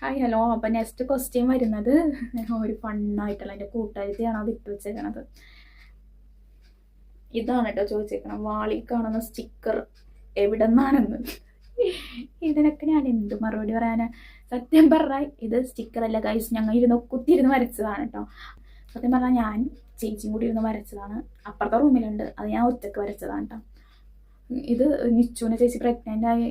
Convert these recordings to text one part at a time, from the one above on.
Hi hello. അപ്പം next question വരുന്നത് ഒരു ഫണ്ണായിട്ടുള്ള എൻ്റെ കൂട്ടുകാരിയാണ് അത് ഇട്ട് വെച്ചേക്കണത്. ഇതാണ് കേട്ടോ ചോദിച്ചേക്കണം, വാളിൽ കാണുന്ന സ്റ്റിക്കർ എവിടെ നിന്നാണെന്ന്. ഇതിനൊക്കെ ഞാൻ എന്ത് മറുപടി പറയാനാ? സത്യം പറഞ്ഞാൽ ഇത് സ്റ്റിക്കറല്ല ഗൈസ്, ഞങ്ങൾ കുത്തിയിരുന്ന് വരച്ചതാണ് കേട്ടോ. സത്യം പറഞ്ഞാൽ ഞാൻ ചേച്ചിയും കൂടി ഇരുന്ന് വരച്ചതാണ്. അപ്പുറത്തെ റൂമിലുണ്ട്, അത് ഞാൻ ഒറ്റക്ക് വരച്ചതാണ് കേട്ടോ. ഇത് നിച്ചുവിനെ ചേച്ചി പ്രഗ്നൻ്റ് ആയി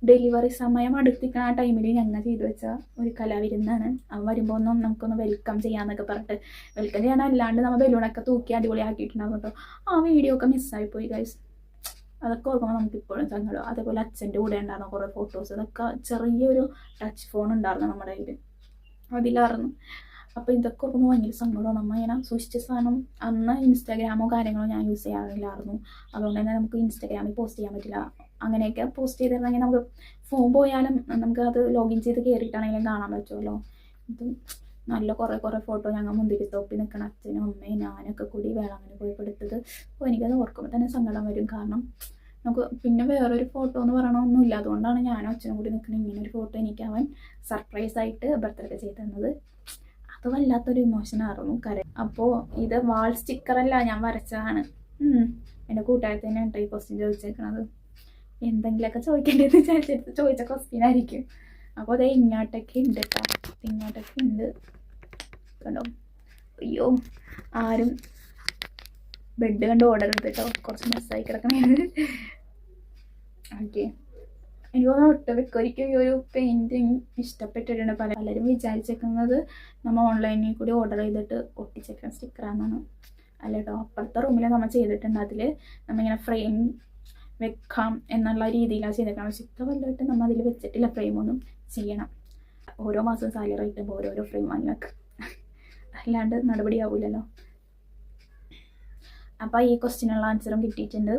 ഡെലിവറി സമയം അടുത്തിരിക്കുന്ന ആ ടൈമിൽ ഞങ്ങൾ ചെയ്തു വെച്ച ഒരു കലാവിരുന്നാണ്. അവൻ വരുമ്പോൾ നമുക്കൊന്ന് വെൽക്കം ചെയ്യാമെന്നൊക്കെ പറഞ്ഞിട്ട് വെൽക്കം ചെയ്യാൻ അല്ലാണ്ട് നമ്മൾ ബലൂണൊക്കെ തൂക്കി അടിപൊളിയാക്കിയിട്ടുണ്ടാകും കേട്ടോ. ആ വീഡിയോ ഒക്കെ മിസ്സായിപ്പോയി ഗൈസ്. അതൊക്കെ ഓർക്കുമ്പോൾ നമുക്ക് ഇപ്പോഴും സങ്കടം. അതേപോലെ അച്ഛൻ്റെ കൂടെ ഉണ്ടായിരുന്ന കുറേ ഫോട്ടോസ്, അതൊക്കെ ചെറിയൊരു ടച്ച് ഫോൺ ഉണ്ടായിരുന്നു നമ്മുടെ കയ്യിൽ, അതിലായിരുന്നു. അപ്പോൾ ഇതൊക്കെ ഓർക്കുമ്പോൾ ഭയങ്കര സങ്കടമാണ്. നമ്മൾ ഇങ്ങനെ സൂക്ഷിച്ച സാധനം, അന്ന് ഇൻസ്റ്റാഗ്രാമോ കാര്യങ്ങളോ ഞാൻ യൂസ് ചെയ്യാറില്ലായിരുന്നു. അതുകൊണ്ട് തന്നെ നമുക്ക് ഇൻസ്റ്റാഗ്രാമിൽ പോസ്റ്റ് ചെയ്യാൻ പറ്റില്ല. അങ്ങനെയൊക്കെ പോസ്റ്റ് ചെയ്തിരുന്നെങ്കിൽ നമുക്ക് ഫോൺ പോയാലും നമുക്ക് അത് ലോഗിൻ ചെയ്ത് കയറിയിട്ടാണെങ്കിലും കാണാൻ പറ്റുമല്ലോ. ഇത് നല്ല കുറേ ഫോട്ടോ ഞങ്ങൾ മുന്തിരിത്തോപ്പി നിൽക്കണം, അച്ഛനും അമ്മയും ഞാനൊക്കെ കൂടി വേളാങ്കണ്ണി പോയി എടുത്തത്. അപ്പോൾ എനിക്കത് ഓർക്കുമ്പോൾ തന്നെ സങ്കടം വരും. കാരണം നമുക്ക് പിന്നെ വേറൊരു ഫോട്ടോ എന്ന് പറയണമൊന്നുമില്ല. അതുകൊണ്ടാണ് ഞാനും അച്ഛനും കൂടി നിൽക്കുന്നത്. ഇങ്ങനൊരു ഫോട്ടോ എനിക്ക് അവൻ സർപ്രൈസായിട്ട് ബർത്ത്ഡേ ചെയ്ത് തന്നത്. അത് വല്ലാത്തൊരു ഇമോഷനായിരുന്നു, അപ്പോൾ ഇത് വാൾ സ്റ്റിക്കറല്ല, ഞാൻ വരച്ചതാണ്. എൻ്റെ കൂട്ടുകാരത്തി തന്നെ കേട്ടോ ഈ ക്വസ്റ്റ്യൻ ചോദിച്ചേക്കണത്. എന്തെങ്കിലുമൊക്കെ ചോദിക്കേണ്ടത് വിചാരിച്ചെടുത്ത് ചോദിച്ച ക്വസ്റ്റ്യൻ ആയിരിക്കും. അപ്പോൾ അതേ ഇങ്ങോട്ടൊക്കെ ഉണ്ട് കേട്ടോ, ഇങ്ങോട്ടൊക്കെ ഉണ്ട് കണ്ടോ. അയ്യോ, ആരും ബെഡ് കണ്ട് ഓടരുത് കേട്ടോ, കുറച്ച് മിസ്സായി കിടക്കണേന്ന്. ഓക്കെ, എനിക്ക് തോന്നുന്നു ഒട്ടുമിക്കൊരിക്കും ഈ ഒരു പെയിൻറ്റിങ് ഇഷ്ടപ്പെട്ടിട്ടുണ്ട്. പലരും വിചാരിച്ചേക്കുന്നത് നമ്മൾ ഓൺലൈനിൽ കൂടി ഓർഡർ ചെയ്തിട്ട് ഒട്ടിച്ചേക്കുന്ന സ്റ്റിക്കറാണെന്നാണ്. അല്ല കേട്ടോ, അപ്പുറത്തെ റൂമിൽ നമ്മൾ ചെയ്തിട്ടുണ്ട്. അതിൽ നമ്മളിങ്ങനെ ഫ്രെയിം വെക്കാം എന്നുള്ള രീതിയിലാണ് ചെയ്തേക്കണം. പക്ഷെ ഇത്ര വല്ലതായിട്ട് നമ്മൾ അതിൽ വെച്ചിട്ടില്ല. ഫ്രെയിമൊന്നും ചെയ്യണം. ഓരോ മാസം സാലറി കിട്ടുമ്പോൾ ഓരോരോ ഫ്രെയിം വാങ്ങി വെക്കാം, അല്ലാണ്ട് നടപടിയാവില്ലല്ലോ. അപ്പോൾ ഈ ക്വസ്റ്റ്യനുള്ള ആൻസറും കിട്ടിയിട്ടുണ്ട്.